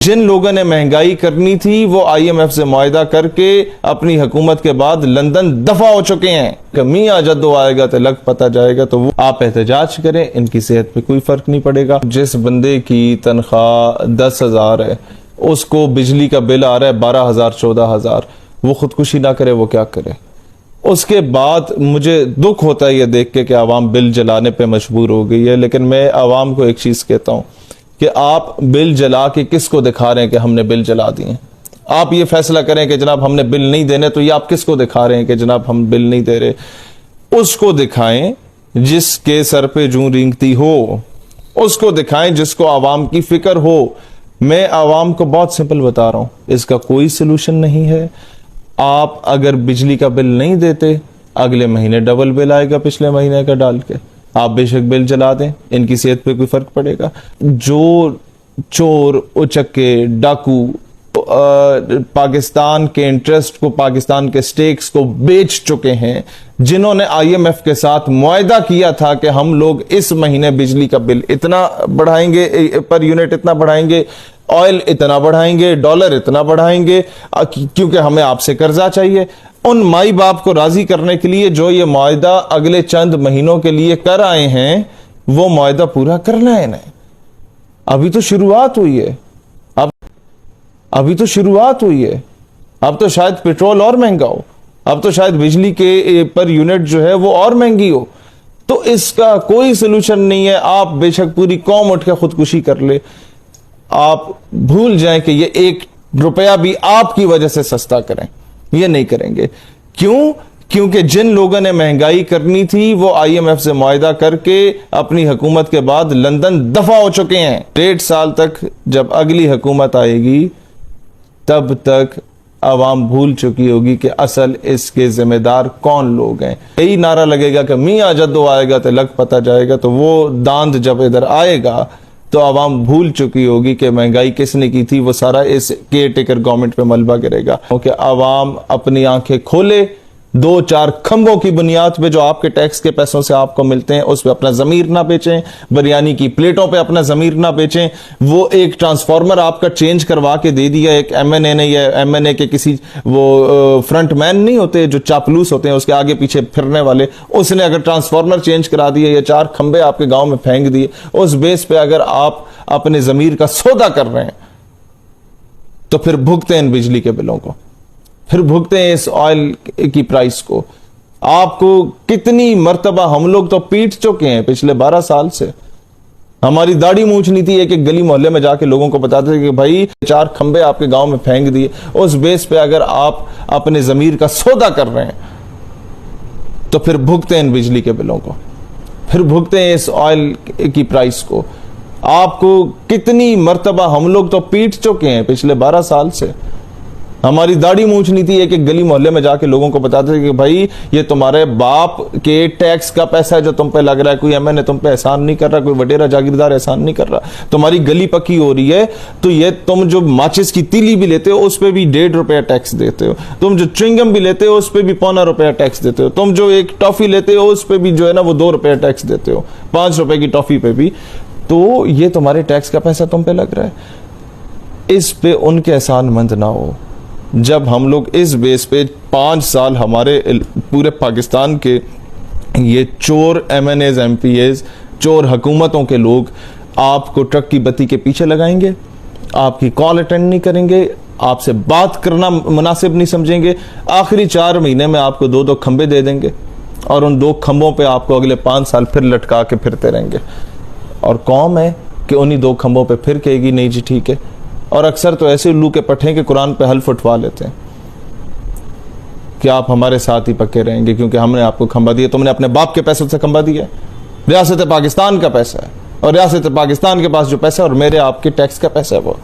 जिन लोगों ने महंगाई करनी थी वो IMF से मुआहदा करके अपनी हुकूमत के बाद लंदन दफा हो चुके हैं। कमी आ जद्दो आएगा तो लग पता जाएगा, तो वो आप एहतजाज करें, इनकी सेहत पे कोई फर्क नहीं पड़ेगा। जिस बंदे की तनख्वाह 10,000 है उसको बिजली का बिल आ रहा है 12,000 14,000, वो खुदकुशी ना करे वो क्या करे। उसके बाद मुझे दुख होता है ये देख के कि आवाम बिल जलाने पे मजबूर हो गई है, लेकिन मैं आवाम को एक चीज कहता हूं कि आप बिल जला के किसको दिखा रहे हैं कि हमने बिल जला दिए। आप ये फैसला करें कि जनाब हमने बिल नहीं देने, तो ये आप किसको दिखा रहे हैं कि जनाब हम बिल नहीं दे रहे। उसको दिखाएं जिसके सर पे जूं रेंगती हो, उसको दिखाएं जिसको आवाम की फिक्र हो। मैं आवाम को बहुत सिंपल बता रहा हूं, इसका कोई सोल्यूशन नहीं है। आप अगर बिजली का बिल नहीं देते, अगले महीने डबल बिल आएगा पिछले महीने का डाल के, आप बेशक बिल जला दें, इनकी सेहत पे कोई फर्क पड़ेगा। जो चोर उचक्के डाकू पाकिस्तान के इंटरेस्ट को, पाकिस्तान के स्टेक्स को बेच चुके हैं, जिन्होंने IMF के साथ मुआहदा किया था कि हम लोग इस महीने बिजली का बिल इतना बढ़ाएंगे, पर यूनिट इतना बढ़ाएंगे, ऑयल इतना बढ़ाएंगे, डॉलर इतना बढ़ाएंगे, क्योंकि हमें आपसे कर्जा चाहिए। उन माई बाप को राजी करने के लिए जो ये मुआहदा अगले चंद महीनों के लिए कर आए हैं, वो मुआहदा पूरा करना है इन्हें। अभी तो शुरुआत हुई है, अभी तो शुरुआत हुई है। अब तो शायद पेट्रोल और महंगा हो, अब तो शायद बिजली के पर यूनिट जो है वो और महंगी हो। तो इसका कोई सोल्यूशन नहीं है। आप बेशक पूरी कौम उठ के खुदकुशी कर ले, आप भूल जाएं कि ये 1 रुपया भी आपकी वजह से सस्ता करें, ये नहीं करेंगे। क्यों? क्योंकि जिन लोगों ने महंगाई करनी थी वो IMF से मुआहदा करके अपनी हुकूमत के बाद लंदन दफा हो चुके हैं। 1.5 साल तक जब अगली हुकूमत आएगी तब तक आवाम भूल चुकी होगी कि असल इसके जिम्मेदार कौन लोग हैं। यही नारा लगेगा कि मियां जद्दो आएगा तो लग पता जाएगा, तो वो दांत जब इधर आएगा तो आवाम भूल चुकी होगी कि महंगाई किसने की थी। वो सारा इस केयर टेकर गवर्नमेंट पे मलबा गिरेगा। क्योंकि आवाम अपनी आंखें खोले, 2-4 खंभों की बुनियाद पे जो आपके टैक्स के पैसों से आपको मिलते हैं उस पे अपना जमीर ना बेचें, बिरयानी की प्लेटों पे अपना जमीर ना बेचें। वो एक ट्रांसफार्मर आपका चेंज करवा के दे दिया एक MNA ने, या MNA के किसी वो फ्रंट मैन नहीं होते जो चापलूस होते हैं उसके आगे पीछे फिरने वाले, उसने अगर ट्रांसफार्मर चेंज करा दिए या 4 खंबे आपके गांव में फेंक दिए, उस बेस पे अगर आप अपने जमीर का सौदा कर रहे हैं तो फिर भुगते हैं इन बिजली के बिलों को, फिर भुगते हैं इस ऑयल की प्राइस को। आपको कितनी मर्तबा हम लोग तो पीट चुके हैं पिछले 12 साल से। हमारी दाढ़ी मूंछ नहीं थी, एक गली मोहल्ले में जाके लोगों को बताते थे कि भाई 4 खंबे आपके गांव में फेंक दिए, उस बेस पे अगर आप अपने जमीर का सौदा कर रहे हैं तो फिर भुगते हैं इन बिजली के बिलों को, फिर भुगते हैं इस ऑयल की प्राइस को। आपको कितनी मर्तबा हम लोग तो पीट चुके हैं पिछले 12 साल से। हमारी दाढ़ी मूंछ नहीं थी, एक गली मोहल्ले में जाके लोगों को बताते थे कि भाई ये तुम्हारे बाप के टैक्स का पैसा है जो तुम पे लग रहा है, कोई MNA तुम पे एहसान नहीं कर रहा, कोई वडेरा जागीरदार एहसान नहीं कर रहा। तुम्हारी गली पक्की हो रही है तो ये तुम जो माचिस की तीली भी लेते हो उस पर भी 1.5 रुपया टैक्स देते हो, तुम जो च्युइंगम भी लेते हो उस पर भी 0.25 रुपया टैक्स देते हो, तुम जो एक टॉफी लेते हो उस पर भी जो है ना वो 2 रुपया टैक्स देते हो, 5 रुपए की टॉफी पे भी। तो ये तुम्हारे टैक्स का पैसा तुम पे लग रहा है। इस पे उनके एहसानमंद ना हो। जब हम लोग इस बेस पे 5 साल हमारे पूरे पाकिस्तान के ये चोर MNAs MPAs, चोर हुकूमतों के लोग आपको ट्रक की बत्ती के पीछे लगाएंगे, आपकी कॉल अटेंड नहीं करेंगे, आपसे बात करना मुनासिब नहीं समझेंगे, आखिरी 4 महीने में आपको 2-2 खंबे दे देंगे और उन 2 खंबों पे आपको अगले 5 साल फिर लटका के फिरते रहेंगे। और कौम है कि उन्हीं 2 खंबों पे फिर कहेगी नहीं जी ठीक है। और अक्सर तो ऐसे उल्लू के पट्टे के कुरान पे हल्फ उठवा लेते हैं कि आप हमारे साथ ही पक्के रहेंगे क्योंकि हमने आपको खंबा दिया। तुमने अपने बाप के पैसों से खंबा दिया, रियासत पाकिस्तान का पैसा है, और रियासत पाकिस्तान के पास जो पैसा है और मेरे आपके टैक्स का पैसा है वो